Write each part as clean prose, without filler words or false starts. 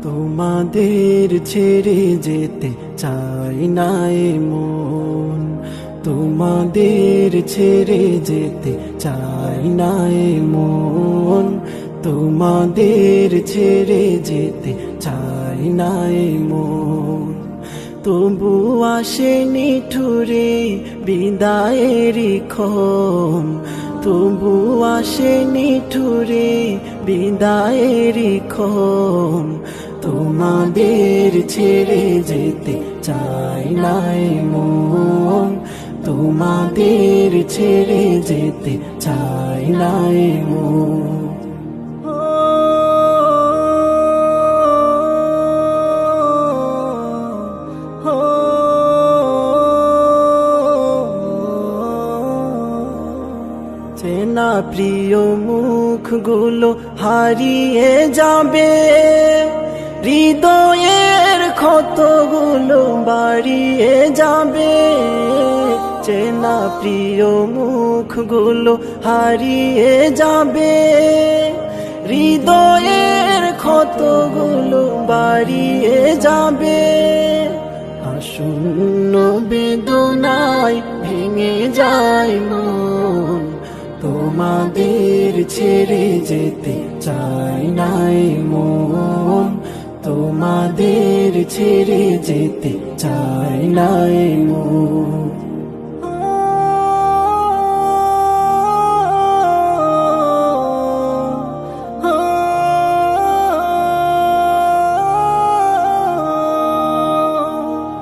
তোমাদের ছেড়ে যেতে চাই না এ মন, তোমাদের ছেড়ে যেতে চাই না এ মন, তোমাদের ছেড়ে যেতে চাই না এ মন। তবু আসেনি ঠুরে বিদায়েরই ক্ষণ, তবু আসেনি ঠুরে বিদায়েরই ক্ষণ। তোমাদের ছেড়ে যেতে চাই না এ মন, তোমাদের ছেড়ে যেতে চাই না এ মন। চেনা প্রিয় মুখগুলো হারিয়ে যাবে, হৃদয়ের ক্ষতগুলো বাড়িয়ে যাবে। চেনা প্রিয় মুখগুলো হারিয়ে যাবে, হৃদয়ের ক্ষতগুলো বাড়িয়ে যাবে। আসন্ন বেদনায় ভেঙে যায় মন, তোমাদের ছেড়ে যেতে চাই না এ মন, তোমাদের ছেড়ে যেতে চাই না এ মন।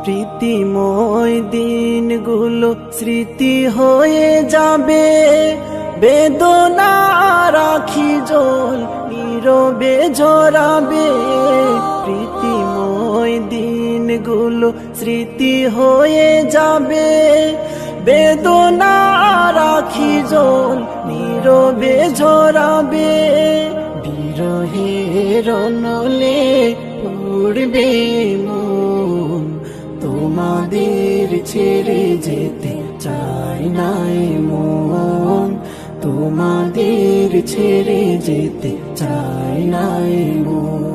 প্রীতিময় দিনগুলো স্মৃতি হয়ে যাবে, বেদনার আখি জল নীরবে ঝরাবে। প্রীতিময় দিনগুলো স্মৃতি হয়ে যাবে, বেদনার আখি জল নীরবে ঝরাবে। বিরহের নলে পড়বে মন, তোমাদের ছেড়ে যেতে চাই না এ মন, তোমাদের ছেড়ে যেতে চাই না এ মন।